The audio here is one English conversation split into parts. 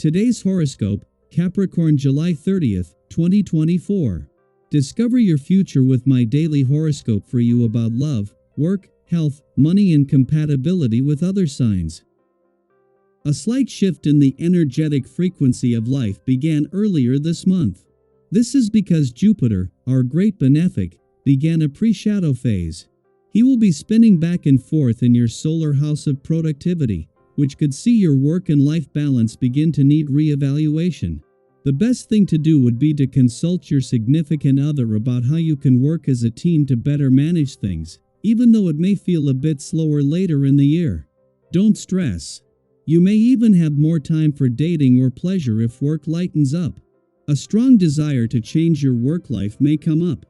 Today's horoscope, Capricorn July 30th, 2024. Discover your future with my daily horoscope for you about love, work, health, money and compatibility with other signs. A slight shift in the energetic frequency of life began earlier this month. This is because Jupiter, our great benefic, began a pre-shadow phase. He will be spinning back and forth in your solar house of productivity, which could see your work and life balance begin to need re-evaluation. The best thing to do would be to consult your significant other about how you can work as a team to better manage things, even though it may feel a bit slower later in the year. Don't stress. You may even have more time for dating or pleasure if work lightens up. A strong desire to change your work life may come up.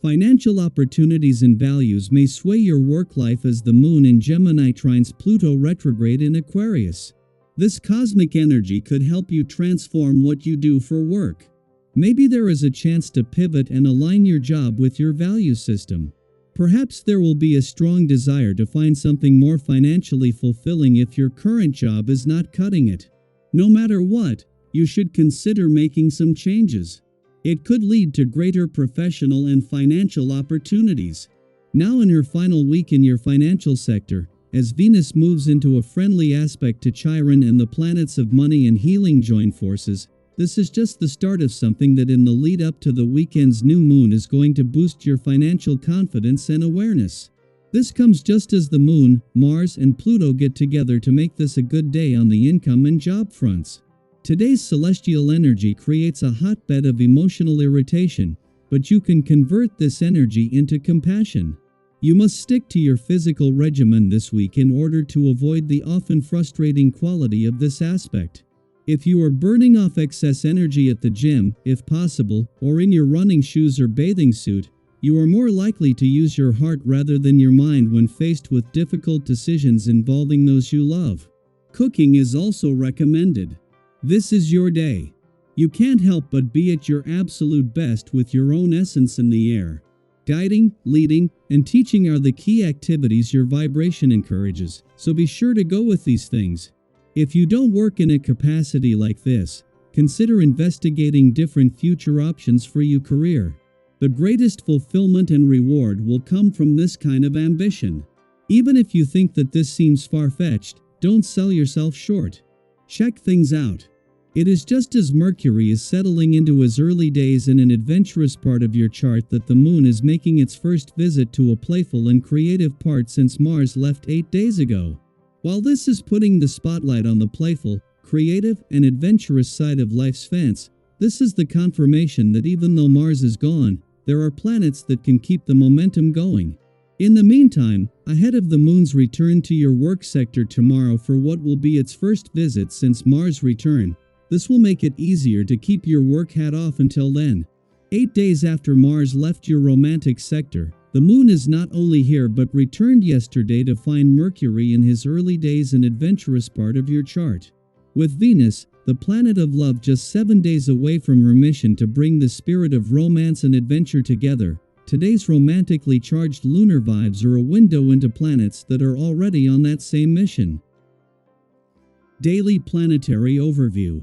Financial opportunities and values may sway your work life as the moon in Gemini trines Pluto retrograde in Aquarius. This cosmic energy could help you transform what you do for work. Maybe there is a chance to pivot and align your job with your value system. Perhaps there will be a strong desire to find something more financially fulfilling if your current job is not cutting it. No matter what, you should consider making some changes. It could lead to greater professional and financial opportunities. Now in her final week in your financial sector, as Venus moves into a friendly aspect to Chiron and the planets of money and healing join forces, this is just the start of something that in the lead up to the weekend's new moon is going to boost your financial confidence and awareness. This comes just as the moon, Mars, and Pluto get together to make this a good day on the income and job fronts. Today's celestial energy creates a hotbed of emotional irritation, but you can convert this energy into compassion. You must stick to your physical regimen this week in order to avoid the often frustrating quality of this aspect. If you are burning off excess energy at the gym, if possible, or in your running shoes or bathing suit, you are more likely to use your heart rather than your mind when faced with difficult decisions involving those you love. Cooking is also recommended. This is your day. You can't help but be at your absolute best with your own essence in the air. Guiding, leading, and teaching are the key activities your vibration encourages, so be sure to go with these things. If you don't work in a capacity like this, consider investigating different future options for your career. The greatest fulfillment and reward will come from this kind of ambition. Even if you think that this seems far-fetched, don't sell yourself short. Check things out. It is just as Mercury is settling into his early days in an adventurous part of your chart that the moon is making its first visit to a playful and creative part since Mars left 8 days ago. While this is putting the spotlight on the playful, creative, and adventurous side of life's fence, this is the confirmation that even though Mars is gone, there are planets that can keep the momentum going. In the meantime, ahead of the moon's return to your work sector tomorrow for what will be its first visit since Mars' return, this will make it easier to keep your work hat off until then. 8 days after Mars left your romantic sector, the moon is not only here but returned yesterday to find Mercury in his early days and adventurous part of your chart. With Venus, the planet of love, just 7 days away from her mission to bring the spirit of romance and adventure together, today's romantically charged lunar vibes are a window into planets that are already on that same mission. Daily Planetary Overview.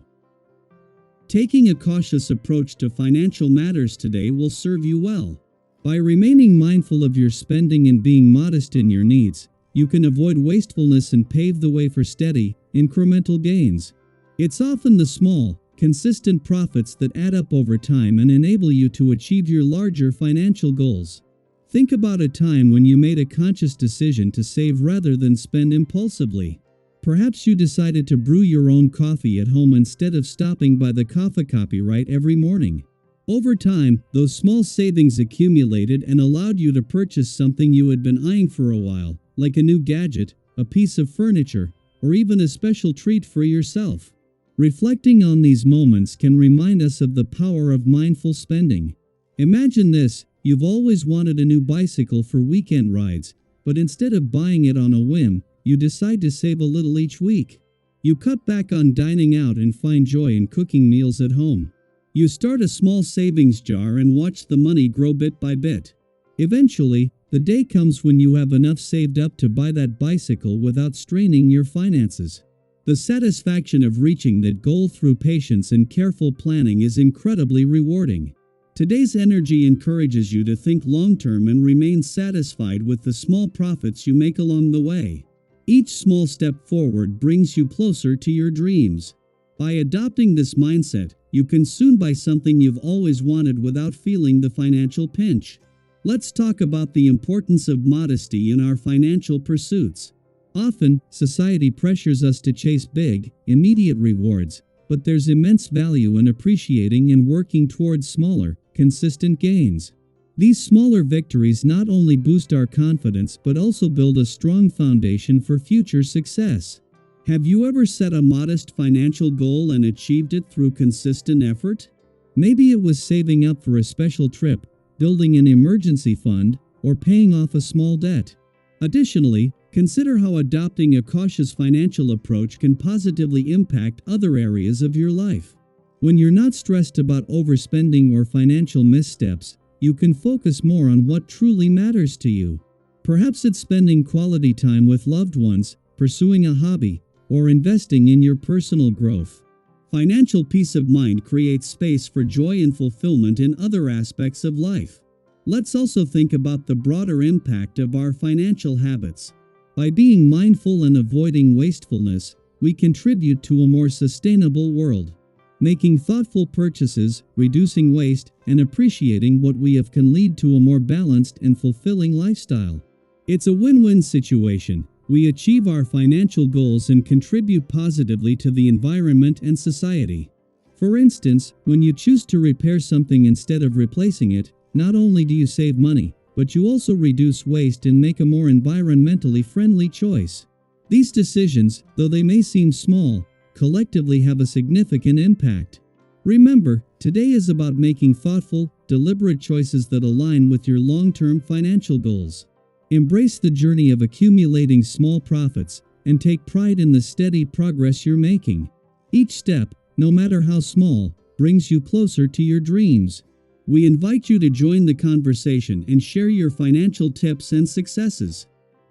Taking a cautious approach to financial matters today will serve you well. By remaining mindful of your spending and being modest in your needs, you can avoid wastefulness and pave the way for steady, incremental gains. It's often the small, consistent profits that add up over time and enable you to achieve your larger financial goals. Think about a time when you made a conscious decision to save rather than spend impulsively. Perhaps you decided to brew your own coffee at home instead of stopping by the coffee copyright every morning. Over time, those small savings accumulated and allowed you to purchase something you had been eyeing for a while, like a new gadget, a piece of furniture, or even a special treat for yourself. Reflecting on these moments can remind us of the power of mindful spending. Imagine this: you've always wanted a new bicycle for weekend rides, but instead of buying it on a whim, you decide to save a little each week. You cut back on dining out and find joy in cooking meals at home. You start a small savings jar and watch the money grow bit by bit. Eventually, the day comes when you have enough saved up to buy that bicycle without straining your finances. The satisfaction of reaching that goal through patience and careful planning is incredibly rewarding. Today's energy encourages you to think long-term and remain satisfied with the small profits you make along the way. Each small step forward brings you closer to your dreams. By adopting this mindset, you can soon buy something you've always wanted without feeling the financial pinch. Let's talk about the importance of modesty in our financial pursuits. Often, society pressures us to chase big, immediate rewards, but there's immense value in appreciating and working towards smaller, consistent gains. These smaller victories not only boost our confidence but also build a strong foundation for future success. Have you ever set a modest financial goal and achieved it through consistent effort? Maybe it was saving up for a special trip, building an emergency fund, or paying off a small debt. Additionally, consider how adopting a cautious financial approach can positively impact other areas of your life. When you're not stressed about overspending or financial missteps, you can focus more on what truly matters to you. Perhaps it's spending quality time with loved ones, pursuing a hobby, or investing in your personal growth. Financial peace of mind creates space for joy and fulfillment in other aspects of life. Let's also think about the broader impact of our financial habits. By being mindful and avoiding wastefulness, we contribute to a more sustainable world. Making thoughtful purchases, reducing waste, and appreciating what we have can lead to a more balanced and fulfilling lifestyle. It's a win-win situation. We achieve our financial goals and contribute positively to the environment and society. For instance, when you choose to repair something instead of replacing it, not only do you save money, but you also reduce waste and make a more environmentally friendly choice. These decisions, though they may seem small, collectively have a significant impact. Remember, today is about making thoughtful, deliberate choices that align with your long-term financial goals. Embrace the journey of accumulating small profits and take pride in the steady progress you're making. Each step, no matter how small, brings you closer to your dreams. We invite you to join the conversation and share your financial tips and successes.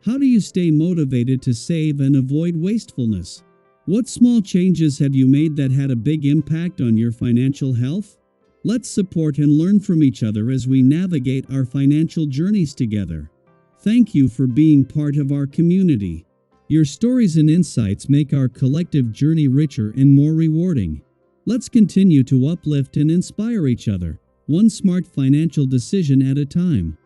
How do you stay motivated to save and avoid wastefulness? What small changes have you made that had a big impact on your financial health? Let's support and learn from each other as we navigate our financial journeys together. Thank you for being part of our community. Your stories and insights make our collective journey richer and more rewarding. Let's continue to uplift and inspire each other, one smart financial decision at a time.